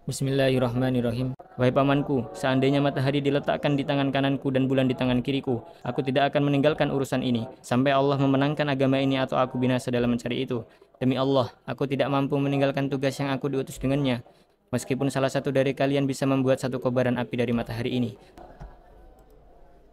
Bismillahirrahmanirrahim. Wahai pamanku, seandainya matahari diletakkan di tangan kananku dan bulan di tangan kiriku, aku tidak akan meninggalkan urusan ini, sampai Allah memenangkan agama ini atau aku binasa dalam mencari itu. Demi Allah, aku tidak mampu meninggalkan tugas yang aku diutus dengannya, meskipun salah satu dari kalian bisa membuat satu kobaran api dari matahari ini.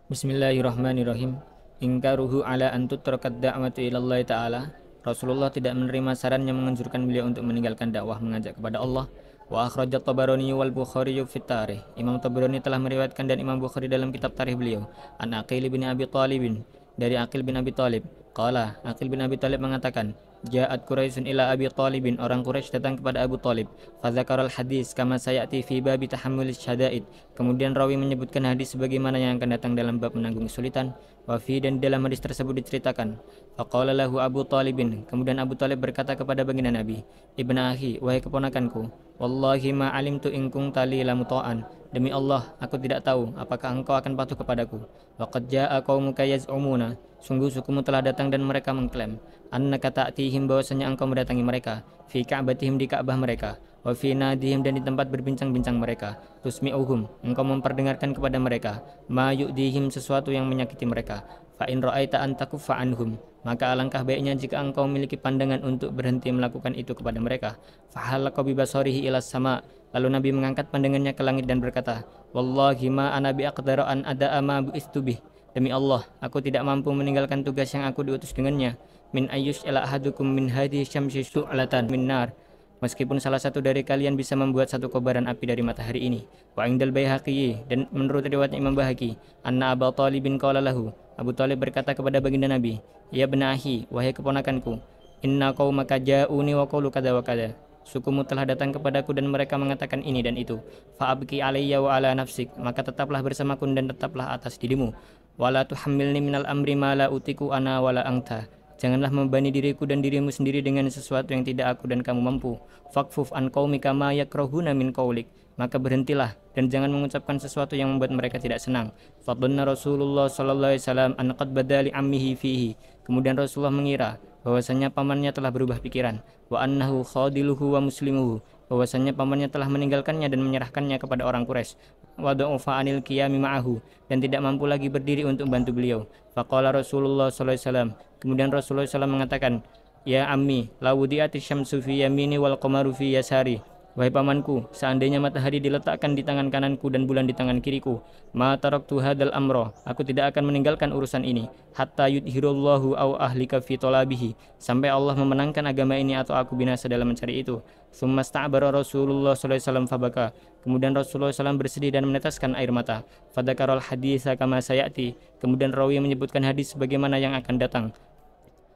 Bismillahirrahmanirrahim. Ingkaruhu ala antutrakat da'watu ilallahi ta'ala. Rasulullah tidak menerima sarannya menganjurkan beliau untuk meninggalkan dakwah mengajak kepada Allah. Wa akhrajat Tabarani wal Bukhari fi tarikh. Imam Tabarani telah meriwayatkan dan Imam Bukhari dalam kitab tarikh beliau. An Aqil bin Abi Thalib, dari Aqil bin Abi Thalib. Qala, Aqil bin Abi Thalib mengatakan, Ja'at Quraisyun ila Abi Thalibin, orang Quraisy datang kepada Abu Thalib. Fadzakaral hadis kama sayati fi babi tahammulis syada'id. Kemudian rawi menyebutkan hadis sebagaimana yang akan datang dalam bab menanggung kesulitan. Wafi, dan dalam hadis tersebut diceritakan. Faqala lahu Abu Thalibin, kemudian Abu Thalib berkata kepada baginda Nabi, Ibna akhi, wahai keponakanku, wallahi ma alimtu in kunta li lamuta'an. Demi Allah, aku tidak tahu apakah engkau akan patuh kepadaku. Waqad jaa'a qaumuka yaz'umuna, sungguh sukumu telah datang dan mereka mengklaim, annaka ta'tihim, bahwasanya engkau mendatangi mereka, fi ka'batihim, di Ka'bah mereka, wa fi nadihim, dan di tempat berbincang-bincang mereka, tusmi'uhum, engkau memperdengarkan kepada mereka, ma yu'dihim, sesuatu yang menyakiti mereka, fa in ra'aita an takuffa anhum, maka alangkah baiknya jika engkau memiliki pandangan untuk berhenti melakukan itu kepada mereka. Fa halqa bi basarihi ila sama, lalu Nabi mengangkat pandangannya ke langit dan berkata, wallahi ma ana bi aqdara an ada'a ma bu'istu bih. Demi Allah, aku tidak mampu meninggalkan tugas yang aku diutus dengannya. Min ayyush ila ahadukum min hadhihi syamsi su'latan min nar. Meskipun salah satu dari kalian bisa membuat satu kobaran api dari matahari ini. Wa indal Baihaqi, dan menurut riwayat Imam Baihaqi, anna Abu Thalibin qala lahu, Abu Thalib berkata kepada baginda Nabi, ya benahi, wahai keponakanku, inna qaumaka ja'uni wa qalu kada wa kada. Sukumu telah datang kepadaku dan mereka mengatakan ini dan itu. Fa'abki alayya wa ala nafsik, maka tetaplah bersamaku dan tetaplah atas dirimu. Wala tuhammilni minal amri ma la utiku ana wala anta. Janganlah membebani diriku dan dirimu sendiri dengan sesuatu yang tidak aku dan kamu mampu. Fakfuf an qaumika ma yakrahuna min qaulik. Maka berhentilah dan jangan mengucapkan sesuatu yang membuat mereka tidak senang. Fadhanna Rasulullah sallallahu alaihi wasallam an qad badali ammihi fihi. Kemudian Rasulullah mengira bahwasanya pamannya telah berubah pikiran, wa annahu khadiluhu wa muslimuhu, bahwasanya pamannya telah meninggalkannya dan menyerahkannya kepada orang Quraisy, wa da'ufa anil qiyami ma'ahu, dan tidak mampu lagi berdiri untuk bantu beliau. Faqala Rasulullah sallallahu alaihi wasallam, kemudian Rasulullah SAW mengatakan, ya ammi, la wudi'ati syamsu fi yamini wal qamaru fi yasari. Wahai pamanku, seandainya matahari diletakkan di tangan kananku dan bulan di tangan kiriku, ma taraktu hadzal amra, aku tidak akan meninggalkan urusan ini, hatta yudhirullahu aw ahlika fi talabihi, sampai Allah memenangkan agama ini atau aku binasa dalam mencari itu. Tsumma sta'bara Rasulullah sallallahu alaihi wasallam fabaka. Kemudian Rasulullah SAW bersedih dan meneteskan air mata. Fadzakarul haditsa kama sayati. Kemudian rawi menyebutkan hadis sebagaimana yang akan datang.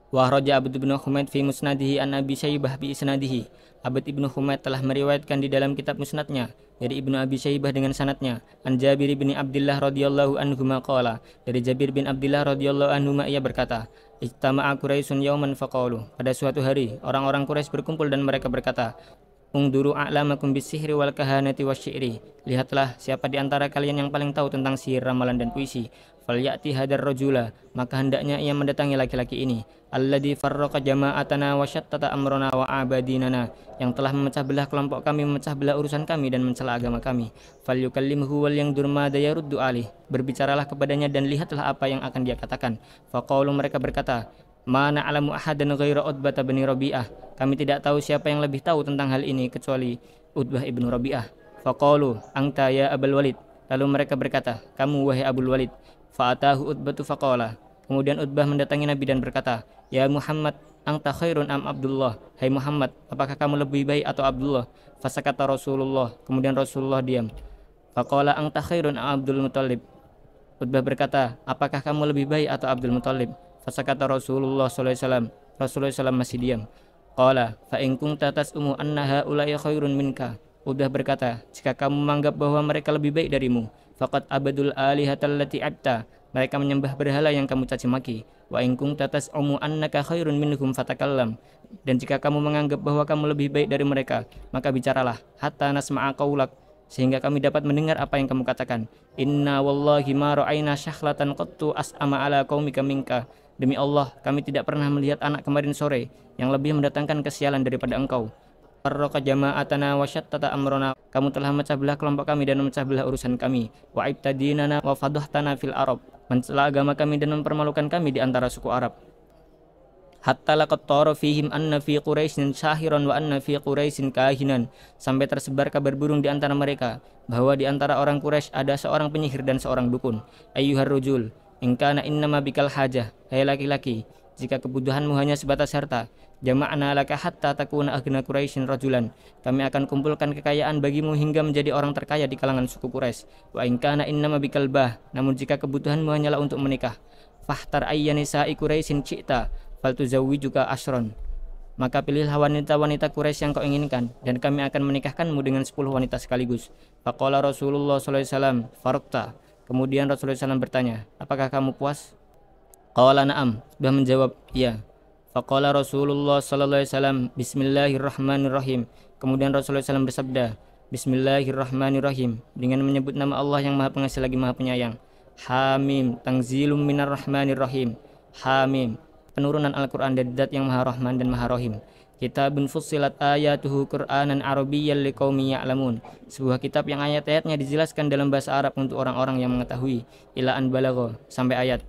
Wa raja Abd bin Humaid fi musnadihi an Abi Syaibah bi isnadihi. Abd ibnu Humaid telah meriwayatkan di dalam kitab musnadnya dari Ibnu Abi Syaibah dengan sanadnya an Jabir bin Abdullah radhiyallahu anhu qala, dari Jabir bin Abdullah radhiyallahu anhu ia berkata, ijtama'a Quraisyun yauman faqalu, pada suatu hari orang-orang Quraisy berkumpul dan mereka berkata, ungduru a'lamakum bisihri wal kahanati wasyi'ri, lihatlah siapa di antara kalian yang paling tahu tentang sihir, ramalan dan puisi. Falyati hadar rajula, maka hendaknya ia mendatangi laki-laki ini, alladzi farraqa jama'atana wa syattata amrana wa abadinana, yang telah memecah belah kelompok kami, memecah belah urusan kami dan mencela agama kami. Falyukallimhu wal yangdur ma dayaruddu alih, berbicaralah kepadanya dan lihatlah apa yang akan dia katakan. Faqalu, mereka berkata, mana alamu ahadan ghaira Utbah bin Rabi'ah, kami tidak tahu siapa yang lebih tahu tentang hal ini kecuali Utbah ibnu Rabi'ah. Faqalu anta ya Abul Walid, lalu mereka berkata, kamu wahai Abul Walid. Fa'atahu Utbatu faqala, kemudian Utbah mendatangi Nabi dan berkata, ya Muhammad, anta khairun am Abdullah, hai Muhammad, apakah kamu lebih baik atau Abdullah? Fasakata Rasulullah, kemudian Rasulullah diam. Faqala anta khairun am Abdul Muttalib, Utbah berkata, apakah kamu lebih baik atau Abdul Muttalib? Fasakata Rasulullah sallallahu alaihi wasallam, Rasulullah SAW masih diam. Qala fa in kunta tas'umu anna haula'i khairun minka, Utbah berkata, jika kamu menganggap bahwa mereka lebih baik darimu, faqad abadul alihatal lati abta, mereka menyembah berhala yang kamu caci maki. Wa in kunta tas'umu annaka khairun minhum fatakallam, dan jika kamu menganggap bahwa kamu lebih baik dari mereka, maka bicaralah, hatta nasma'a qaulak, sehingga kami dapat mendengar apa yang kamu katakan. Inna wallahi ma ra'aina syakhlatan qattu as'ama ala qaumika minka, demi Allah, kami tidak pernah melihat anak kemarin sore yang lebih mendatangkan kesialan daripada engkau. farraqa jama'atana wa syattata amrona. Kamu telah memecah belah kelompok kami dan memecah belah urusan kami. Wa ibtadinana wa fadhahtana fil Arab. Mencela agama kami dan mempermalukan kami di antara suku Arab. Hatta laqad tara fihim anna fi Quraisyin syahiran wa anna fi Quraisyin kahinan. Sampai tersebar kabar burung di antara mereka bahwa di antara orang Quraisy ada seorang penyihir dan seorang dukun. Ayyuhar rujul, in kana innama bikal hajah. Hai laki-laki, jika kebutuhanmu hanya sebatas harta, jama'na laka hatta takuna aghna Quraisyin rajulan. Kami akan kumpulkan kekayaan bagimu hingga menjadi orang terkaya di kalangan suku Quraisy. Wa in kana innama bikal bah. Namun jika kebutuhanmu hanyalah untuk menikah, fahtar ayyani sa'i Quraisyin syi'ta faltuzawwijuka asron. Maka pilihlah wanita-wanita Quraisy yang kau inginkan, dan kami akan menikahkanmu dengan 10 wanita sekaligus. Faqala Rasulullah sallallahu alaihi wasallam, faraqta. Kemudian Rasulullah SAW bertanya, apakah kamu puas? Qala na'am. Sudah menjawab, iya. Faqala Rasulullah sallallahu alaihi wasallam, bismillahirrahmanirrahim. Kemudian Rasulullah SAW bersabda, bismillahirrahmanirrahim, dengan menyebut nama Allah yang Maha Pengasih lagi Maha Penyayang. Hamim, tanzilum minar rahmanir rahim. Hamim, penurunan Al-Quran dari Zat yang Maha Rahman dan Maha Rahim. Kitabun fussilat ayatuhu Qur'anan Arabiyyan liqaumin ya'lamun. Sebuah kitab yang ayat-ayatnya dijelaskan dalam bahasa Arab untuk orang-orang yang mengetahui. Ila an balagha, sampai ayat.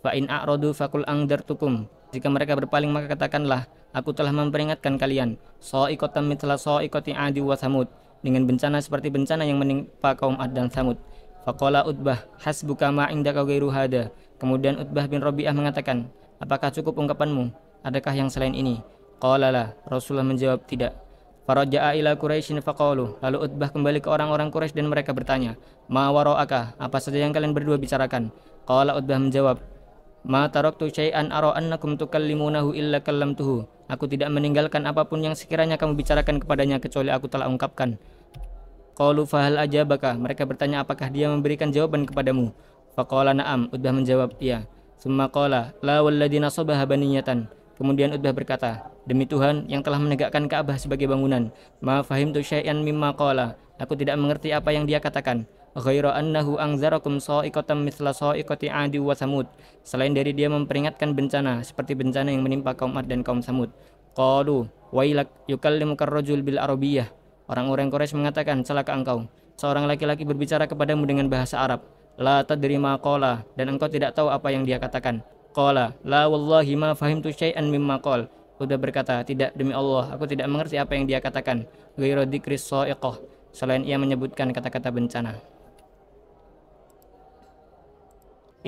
Fa in a'radu faqul anzartukum. Jika mereka berpaling maka katakanlah, aku telah memperingatkan kalian. Sa'iqatan mithla sa'iqati 'adi wa Tsamud, dengan bencana seperti bencana yang menimpa kaum Ad dan Tsamud. Faqala Utbah, hasbuka ma indaka ghairu hada. Kemudian Utbah bin Rabi'ah mengatakan, apakah cukup ungkapanmu? Adakah yang selain ini? Qala la. Rasulullah menjawab, tidak. Faraja'a ila Quraisyin faqalu. Lalu Utbah kembali ke orang-orang Quraisy dan mereka bertanya, ma wara'aka, apa saja yang kalian berdua bicarakan? Qala Utbah menjawab, ma taraktu syai'an ara annakum tukallimunahu illa kallamtuhu. Aku tidak meninggalkan apapun yang sekiranya kamu bicarakan kepadanya kecuali aku telah ungkapkan. Qalu fahal ajabaka. Mereka bertanya, apakah dia memberikan jawaban kepadamu? Faqala na'am. Utbah menjawab, iya. Summa qala la walladzi nasabaha baniyatan. Kemudian Utbah berkata, demi Tuhan yang telah menegakkan Ka'bah sebagai bangunan, ma fahimtu syai'an mimma qala. Aku tidak mengerti apa yang dia katakan. Ghaira annahu anzarakum sa'iqatan mithla sa'iqati 'adi wa Tsamud. Selain dari dia memperingatkan bencana seperti bencana yang menimpa kaum Ad dan kaum Tsamud. Qalu wailak yukallimukar rajul bil arabiyyah. Orang-orang Quraisy mengatakan, celaka engkau, seorang laki-laki berbicara kepadamu dengan bahasa Arab. La tadri ma qala, dan engkau tidak tahu apa yang dia katakan. Qala la wallahi ma fahimtu syai'an mimma qala. Udah berkata, tidak, demi Allah, aku tidak mengerti apa yang dia katakan. Ghairu dzikris sa'iqah, selain ia menyebutkan kata-kata bencana.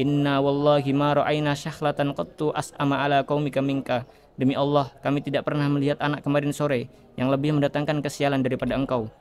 Inna wallahi ma ra'ayna syakhlatan qattu as'ama ala qaumika minka. Demi Allah, kami tidak pernah melihat anak kemarin sore yang lebih mendatangkan kesialan daripada engkau.